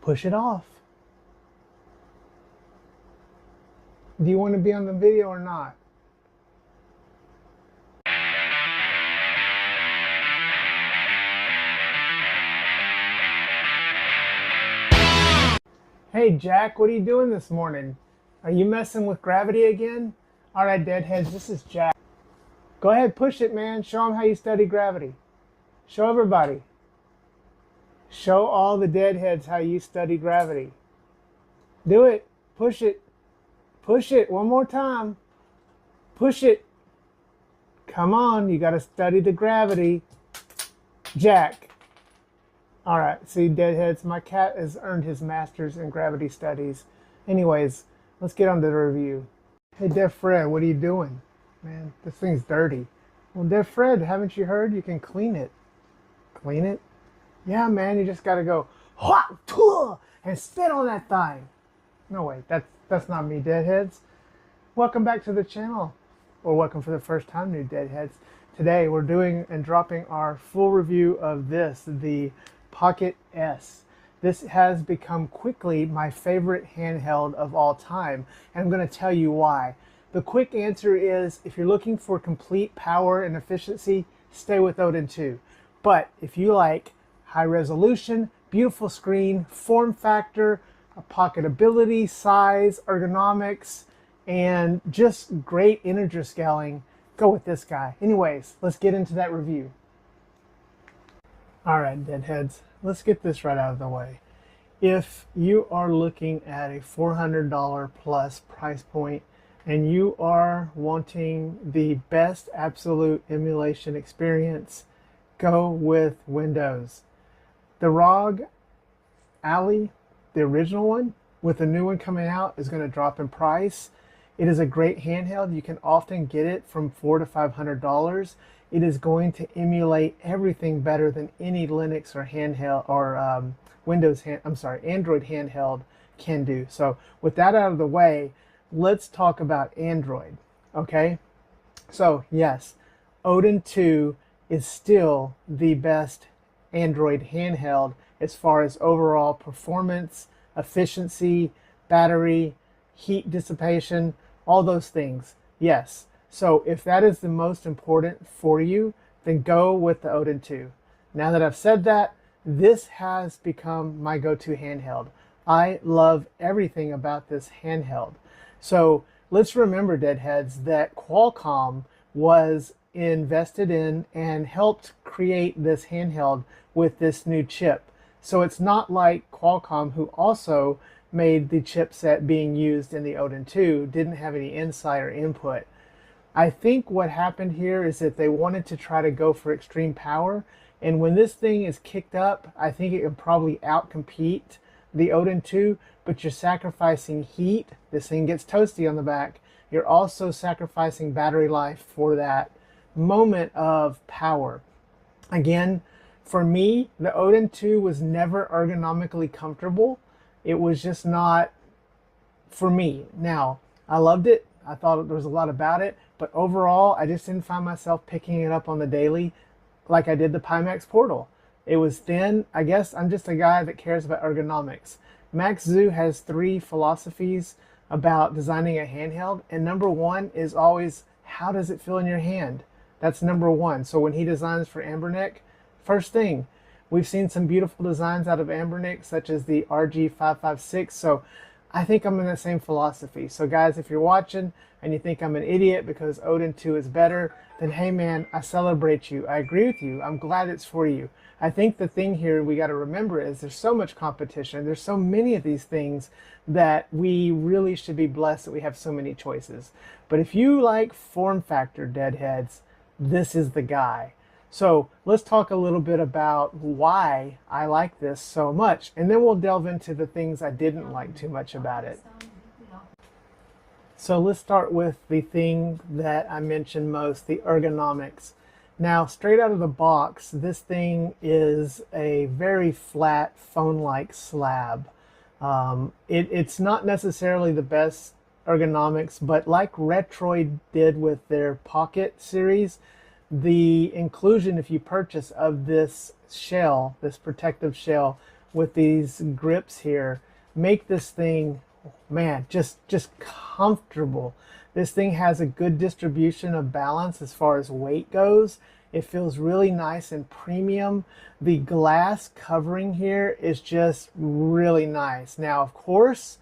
Push it off. Do you want to be on the video or not? Hey Jack, what are you doing this morning? Are you messing with gravity again? Alright deadheads, this is Jack. Go ahead, push it, man. Show them how you study gravity. Show everybody. Show all the deadheads how you study gravity. Do it. Push it. Push it one more time. Push it. Come on, you got to study the gravity. Jack. All right, see, deadheads, my cat has earned his master's in gravity studies. Anyways, let's get on to the review. Hey, Deaf Fred, what are you doing? Man, this thing's dirty. Well, Deaf Fred, haven't you heard? You can clean it. Clean it? Yeah, man, you just got to go and spit on that thing. No, wait, that's not me, deadheads. Welcome back to the channel, or welcome for the first time, new deadheads. Today, we're doing and dropping our full review of this, the Pocket S. This has become quickly my favorite handheld of all time, and I'm going to tell you why. The quick answer is, if you're looking for complete power and efficiency, stay with Odin 2. But if you like high resolution, beautiful screen, form factor, pocketability, size, ergonomics, and just great integer scaling, go with this guy. Anyways, let's get into that review. All right, deadheads, let's get this right out of the way. If you are looking at a $400 plus price point and you are wanting the best absolute emulation experience, go with Windows. The ROG Ally, the original one, with the new one coming out, is going to drop in price. It is a great handheld. You can often get it from $400 to $500. It is going to emulate everything better than any Linux or handheld or Android handheld can do. So with that out of the way, let's talk about Android. Okay, so yes, Odin 2 is still the best Android handheld as far as overall performance, efficiency, battery, heat dissipation, all those things. Yes. So if that is the most important for you, then go with the Odin 2. Now that I've said that, this has become my go-to handheld. I love everything about this handheld. So let's remember, deadheads, that Qualcomm was invested in and helped create this handheld with this new chip. So it's not like Qualcomm, who also made the chipset being used in the Odin 2, didn't have any insight or input. I think what happened here is that they wanted to try to go for extreme power, and when this thing is kicked up, I think it can probably outcompete the Odin 2, but you're sacrificing heat. This thing gets toasty on the back. You're also sacrificing battery life for that moment of power. Again, for me, the Odin 2 was never ergonomically comfortable. It was just not for me. Now, I loved it. I thought there was a lot about it, but overall, I just didn't find myself picking it up on the daily like I did the Pimax Portal. It was thin. I guess I'm just a guy that cares about ergonomics. Max Zhu has 3 philosophies about designing a handheld, and number 1 is always, how does it feel in your hand? That's number 1. So when he designs for Ambernick, first thing, we've seen some beautiful designs out of Ambernick, such as the RG556. So I think I'm in the same philosophy. So guys, if you're watching and you think I'm an idiot because Odin 2 is better, then hey man, I celebrate you. I agree with you. I'm glad it's for you. I think the thing here we got to remember is there's so much competition. There's so many of these things that we really should be blessed that we have so many choices. But if you like form factor, deadheads, this is the guy. So let's talk a little bit about why I like this so much, and then we'll delve into the things I didn't like too much about it. So let's start with the thing that I mentioned most, the ergonomics. Now, straight out of the box, this thing is a very flat phone-like slab. It's not necessarily the best ergonomics, but like Retroid did with their Pocket series, the inclusion, if you purchase, of this shell, this protective shell, with these grips here make this thing, man, just comfortable. This thing has a good distribution of balance as far as weight goes. It feels really nice and premium. The glass covering here is just really nice. Now, of course,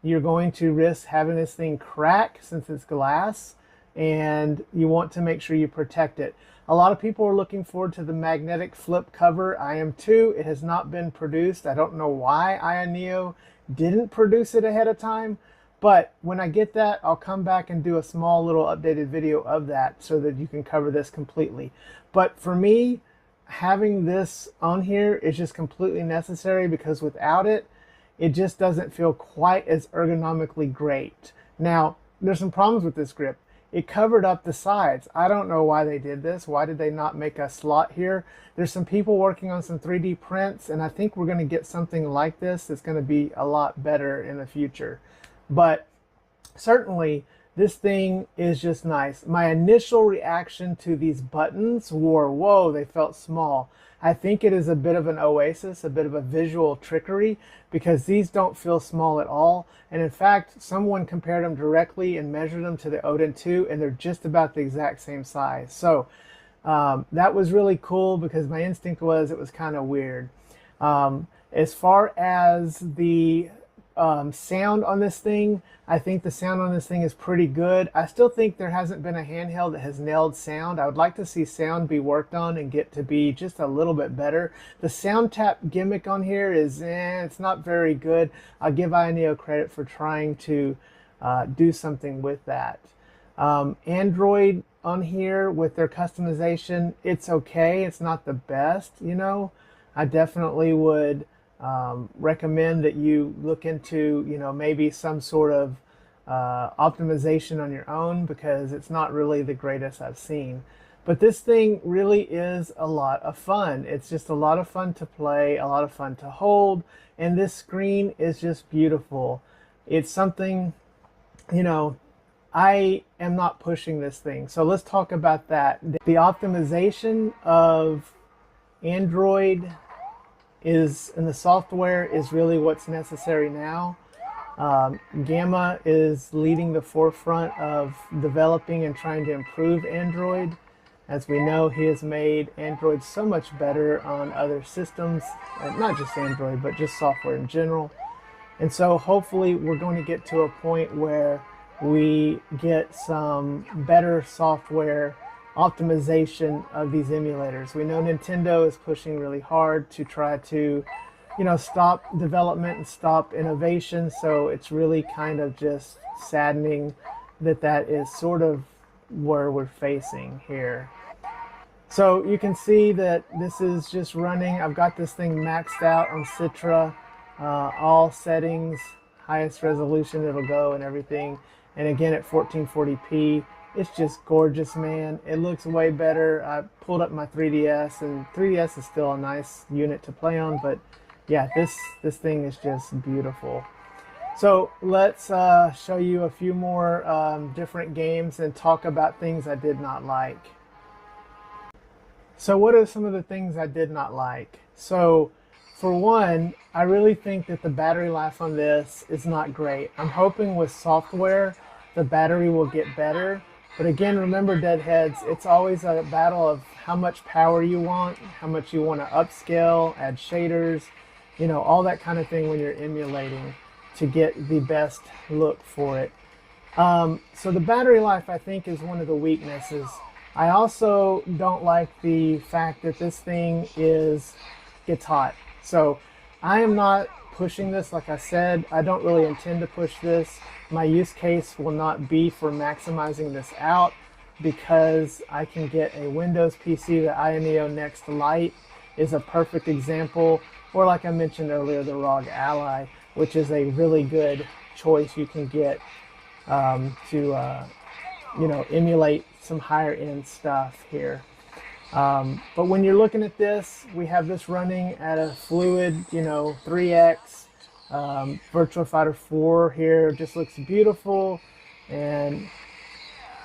you're going to risk having this thing crack since it's glass, and you want to make sure you protect it. A lot of people are looking forward to the magnetic flip cover. I am too. It has not been produced. I don't know why Ayaneo didn't produce it ahead of time, but when I get that, I'll come back and do a small little updated video of that so that you can cover this completely. But for me, having this on here is just completely necessary, because without it, it just doesn't feel quite as ergonomically great. Now, there's some problems with this grip. It covered up the sides. I don't know why they did this. Why did they not make a slot here? There's some people working on some 3D prints, and I think we're going to get something like this that's going to be a lot better in the future. But certainly, this thing is just nice. My initial reaction to these buttons were, whoa, they felt small. I think it is a bit of an oasis, a bit of a visual trickery, because these don't feel small at all. And in fact, someone compared them directly and measured them to the Odin 2, and they're just about the exact same size. So that was really cool, because my instinct was it was kind of weird. As far as the sound on this thing, I think the sound on this thing is pretty good. I still think there hasn't been a handheld that has nailed sound. I would like to see sound be worked on and get to be just a little bit better. The sound tap gimmick on here is, it's not very good. I'll give Ayaneo credit for trying to do something with that. Android on here with their customization, it's okay. It's not the best, you know. I definitely would recommend that you look into, you know, maybe some sort of optimization on your own, because it's not really the greatest I've seen. But this thing really is a lot of fun. It's just a lot of fun to play, a lot of fun to hold, and this screen is just beautiful. It's something, you know, I am not pushing this thing. So let's talk about that. The optimization of Android and the software is really what's necessary now. Gamma is leading the forefront of developing and trying to improve Android. As we know, he has made Android so much better on other systems, not just Android, but just software in general. And so hopefully we're going to get to a point where we get some better software optimization of these emulators. We know Nintendo is pushing really hard to try to, you know, stop development and stop innovation. So it's really kind of just saddening that that is sort of where we're facing here. So you can see that this is just running. I've got this thing maxed out on Citra, all settings, highest resolution it'll go and everything. And again at 1440p. It's just gorgeous, man. It looks way better. I pulled up my 3DS, and 3DS is still a nice unit to play on, but yeah, this thing is just beautiful. So let's show you a few more different games and talk about things I did not like. So what are some of the things I did not like? So for one, I really think that the battery life on this is not great. I'm hoping with software the battery will get better. But again, remember, deadheads, it's always a battle of how much power you want, how much you want to upscale, add shaders, you know, all that kind of thing when you're emulating to get the best look for it. So the battery life, I think, is one of the weaknesses. I also don't like the fact that this thing gets hot. So I am not pushing this. Like I said, I don't really intend to push this. My use case will not be for maximizing this out, because I can get a Windows PC. The Ayaneo Next Lite is a perfect example, or like I mentioned earlier, the ROG Ally, which is a really good choice you can get to you know, emulate some higher end stuff here. But when you're looking at this, we have this running at a fluid, you know, 3x. Virtua Fighter 4 here just looks beautiful, and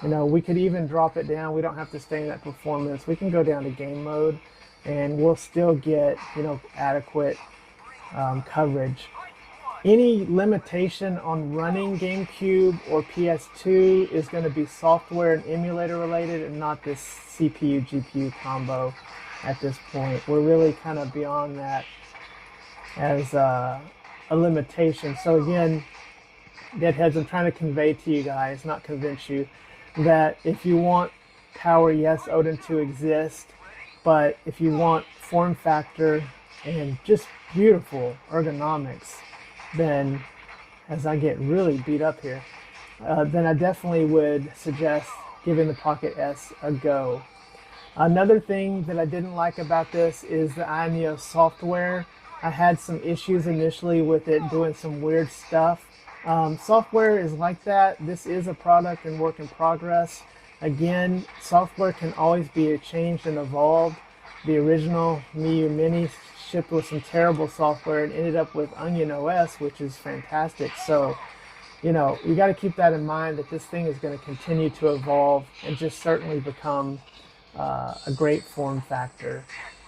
you know, we could even drop it down. We don't have to stay in that performance. We can go down to game mode and we'll still get, you know, adequate coverage. Any limitation on running GameCube or PS2 is going to be software and emulator related, and not this CPU GPU combo at this point. We're really kind of beyond that as a limitation. So again, Deadheads, I'm trying to convey to you guys, not convince you, that if you want power, yes, Odin 2 exists, but if you want form factor and just beautiful ergonomics, then, as I get really beat up here, then I definitely would suggest giving the Pocket S a go. Another thing that I didn't like about this is the Ayaneo software. I had some issues initially with it doing some weird stuff. Software is like that. This is a product and work in progress. Again, software can always be changed and evolved. The original Miu Mini shipped with some terrible software and ended up with Onion OS, which is fantastic. So, you know, you got to keep that in mind, that this thing is going to continue to evolve and just certainly become a great form factor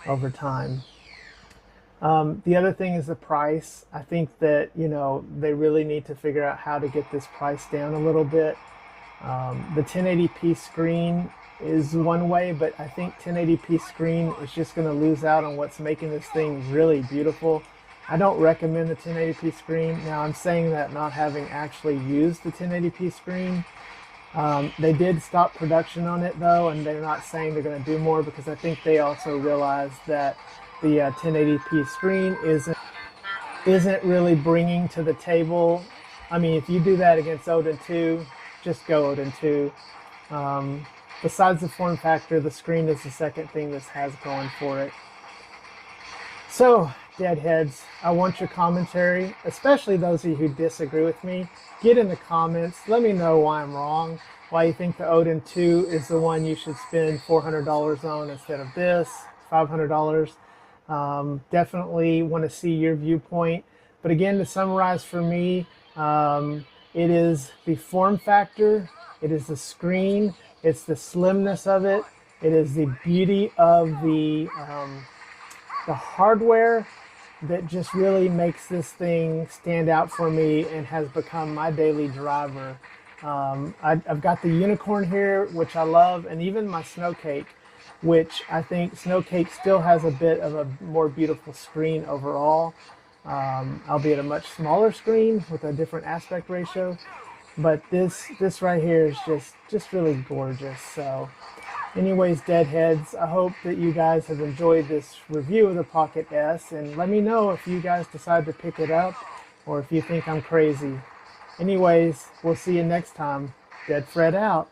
over time. The other thing is the price. I think that, you know, they really need to figure out how to get this price down a little bit. The 1080p screen is one way, but I think 1080p screen is just going to lose out on what's making this thing really beautiful. I don't recommend the 1080p screen. Now, I'm saying that not having actually used the 1080p screen. They did stop production on it though, and they're not saying they're going to do more, because I think they also realized that the 1080p screen isn't really bringing to the table. I mean, if you do that against Odin 2, just go Odin 2. Besides the form factor, the screen is the second thing this has going for it. So, Deadheads, I want your commentary, especially those of you who disagree with me. Get in the comments. Let me know why I'm wrong, why you think the Odin 2 is the one you should spend $400 on instead of this, $500. Definitely want to see your viewpoint. But again, to summarize for me, it is the form factor, it is the screen, it's the slimness of it, it is the beauty of the hardware that just really makes this thing stand out for me and has become my daily driver. I've got the unicorn here, which I love, and even my snow cake, which I think snow cake still has a bit of a more beautiful screen overall, albeit a much smaller screen with a different aspect ratio. But this right here is just really gorgeous. So anyways, Deadheads, I hope that you guys have enjoyed this review of the Pocket S, and let me know if you guys decide to pick it up or if you think I'm crazy. Anyways, we'll see you next time. Dead Fred out.